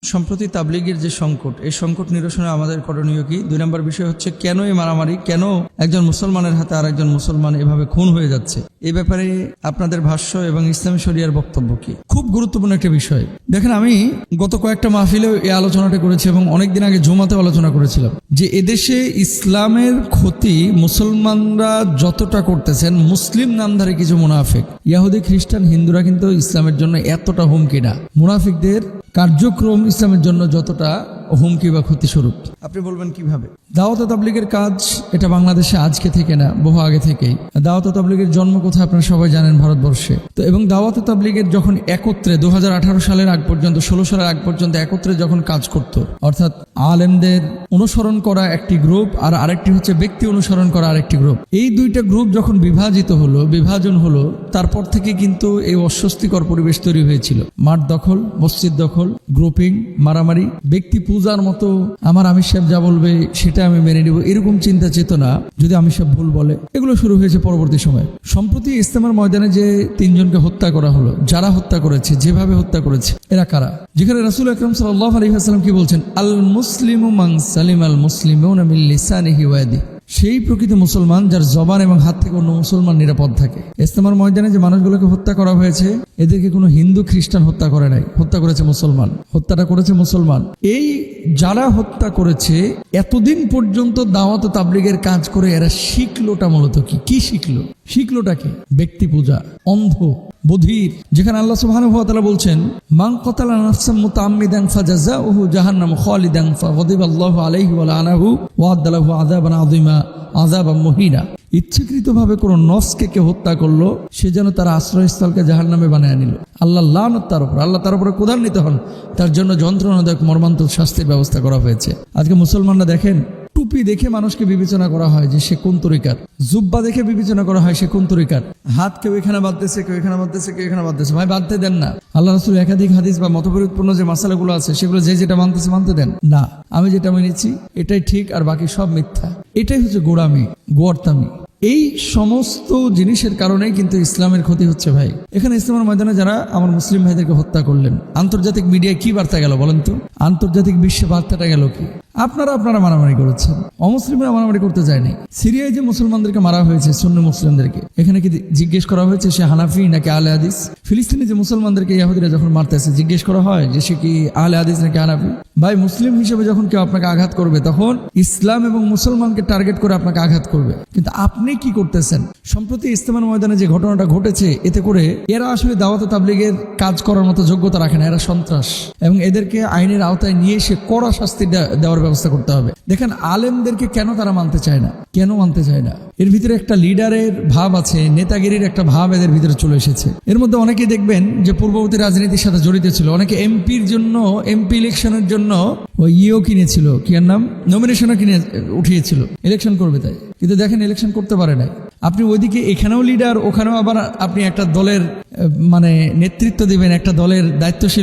সম্প্রতি তাবলীগের যে সংকট, এই সংকট নিরসনে আমাদের করণীয় কি? 2 নম্বর বিষয় হচ্ছে কেন এই মারামারি, কেন একজন মুসলমানের হাতে আর একজন মুসলমান এভাবে খুন হয়ে যাচ্ছে, এই ব্যাপারে আপনাদের ভাষ্য এবং ইসলামী শরিয়ার বক্তব্য কি? খুব গুরুত্বপূর্ণ একটা বিষয়। দেখেন, আমি গত কয়েকটা মাহফিলেও এই আলোচনাটা করেছি এবং অনেকদিন আগে জুমাতেও আলোচনা করেছিলাম যে এদেশে ইসলামের ক্ষতি মুসলমানরা যতটা করতেছেন, মুসলিম নামধারী কিছু মুনাফিক, ইহুদি, খ্রিস্টান, হিন্দুরা কিন্তু ইসলামের জন্য এতটা হুমকি না। মুনাফিকদের কার্যক্রম ইসলামের জন্য যতটা হুমকি বা ক্ষতিস্বরূপ। আপনি বলবেন কিভাবে? দাওয়াত তাবলীগের কাজ এটা বাংলাদেশে আজকে থেকে না, বহু আগে থেকেই। দাওয়াত তাবলীগের জন্ম কোথায় আপনারা সবাই জানেন, ভারতবর্ষে। তো এবং দাওয়াত তাবলীগের যখন একত্রে 2018 সালের আগ পর্যন্ত, 16 সালের আগ পর্যন্ত একত্রে যখন কাজ করত, অর্থাৎ আলেমদের অনুসরণ করা একটি গ্রুপ আর আরেকটি হচ্ছে ব্যক্তি অনুসরণ করা আরেকটি গ্রুপ, এই দুইটা গ্রুপ যখন বিভাজন হলো, তারপর থেকে কিন্তু এই অস্বস্তিকর পরিবেশ তৈরি হয়েছিল। মাঠ দখল, মসজিদ দখল, গ্রুপিং, মারামারি, ব্যক্তি পূজার মতো আমার আমির সাহেব যা বলবে সেটা আমি মেনে নিব, এরকম চিন্তা চেতনা, যদি আমির সাহেব ভুল বলে, এগুলো শুরু হয়েছে পরবর্তী সময়। সম্প্রতি ইজতেমার ময়দানে যে 3 জনকে হত্যা করা হলো, যারা হত্যা করেছে, যেভাবে হত্যা করেছে, এরা কারা? যেখানে রাসূল আকরাম সাল্লাল্লাহু আলাইহি ওয়াসাল্লাম কি বলছেন, আল মুসলিমু মান সালিমাল মুসলিমুনা মিন লিসানিহি ওয়া ইয়াদিহি, সেই প্রকৃত মুসলমান যার জবান এবং হাত থেকে অন্য মুসলমান নিরাপদ থাকে। ইজতেমার ময়দানে যে মানুষগুলোকে হত্যা করা হয়েছে, এদেরকে কোনো হিন্দু খ্রিস্টান হত্যা করে নাই, হত্যা করেছে মুসলমান, হত্যাটা করেছে মুসলমান। এই যারা হত্যা করেছে, এতদিন পর্যন্ত দাওয়াত তাবলীগের কাজ করে এরা শিখলোটা মূলত কি শিখলো? শিখলোটা কি? ব্যক্তি পূজা, অন্ধ, বধির। যেখানে আল্লাহ সুবহানাহু ওয়া তাআলা বলছেন, মান কাতালা নাফসান মুতাআম্মিদান ফাজাযাউহু জাহান্নাম খালিদান ফাগাদিবাল্লাহু আলাইহি ওয়া লানাহু ওয়া আদালাহু আযাবান আযীমা, আযাবান মুহিনা। ইচ্ছাকৃতভাবে কোনো নফসকে কে হত্যা করলো, সে যেন তার আশ্রয়স্থলকে জাহান্নামে বানিয়ে নিল। আল্লাহ লানত তার উপর, আল্লাহ তার উপরে ক্রোধান্বিত হন, তার জন্য যন্ত্রণাদায়ক মর্মান্তিক শাস্তির ব্যবস্থা করা হয়েছে। আজকে মুসলমানরা দেখেন, টুপি দেখে মানুষকে বিবেচনা করা হয় যে সে কোন তরিকার, জুব্বা দেখে বিবেচনা করা হয় সে কোন তরিকার। হাত কেউ এখানে বাঁধতেছে, কেউ এখানে বাঁধতেছে, কেউ এখানে বাঁধতেছে। ভাই, বাঁধতে দেন না। আল্লাহ রাসূল একাধিক হাদিস বা মতবিরোধপূর্ণ যে মাসালাগুলো আছে, সেগুলো যে যেটা মানতেছে মানতে দেন না। আমি যেটা মেনেছি এটাই ঠিক, আর বাকি সব মিথ্যা। এটাই হচ্ছে গোড়ামি, গোয়ার্তামি। এই সমস্ত জিনিসের কারণেই কিন্তু ইসলামের ক্ষতি হচ্ছে। ভাই, এখানে ইসলামের ময়দানে যারা আমার মুসলিম ভাইদেরকে হত্যা করলেন, আন্তর্জাতিক মিডিয়ায় কি বার্তা গেল বলেন তো? আন্তর্জাতিক বিশ্বে বার্তাটা গেল কি? আপনারা মারামারি করেছেন, অমুসলিমরা মারামারি করতে যায়নি। সিরিয়ায় যে মুসলমানদেরকে মারা হয়েছে, সুন্নি মুসলিমদেরকে, এখানে কি জিজ্ঞেস করা হয়েছে সে হানাফি নাকি আহলে হাদিস? ফিলিস্তিনে যে মুসলমানদেরকে ইহুদিরা যখন মারতেছে, জিজ্ঞেস করা হয় যে সে কি আহলে হাদিস নাকি হানাফি? ভাই, মুসলিম হিসেবে যখন কেউ আপনাকে আঘাত করবে, তখন ইসলাম এবং মুসলমানকে টার্গেট করে আপনাকে আঘাত করবে। কিন্তু আপনি কি করতেছেন? সম্প্রতি ইজতেমার ময়দানে যে ঘটনাটা ঘটেছে, এতে করে এরা আসলে দাওয়াত তাবলীগের কাজ করার মতো যোগ্যতা রাখে না। এরা সন্ত্রাস, এবং এদেরকে আইনের আওতায় নিয়ে এসে কড়া শাস্তি দেওয়ার ব্যবস্থা করতে হবে। দেখেন, আলেমদেরকে কেন তারা মানতে চায় না? কেন মানতে চায় না? এর ভিতরে একটা লিডারের ভাব আছে, নেতাগিরির একটা ভাব এদের ভিতরে চলে এসেছে। এর মধ্যে অনেকেই দেখবেন যে পূর্ববর্তী রাজনীতির সাথে জড়িত ছিল। অনেকে এমপির জন্য, এমপি ইলেকশনের জন্য ওই কিনেছিল, কি এর নাম, নমিনেশনও কিনে উঠিয়েছিল, ইলেকশন করবে তাই। কিন্তু দেখেন, ইলেকশন করতে পারে নাই। আপনি ওইদিকে এখানেও লিডার, ওখানেও আবার আপনি একটা দলের নেতৃত্ব দিবেন, একটা দলের দায়িত্বশীল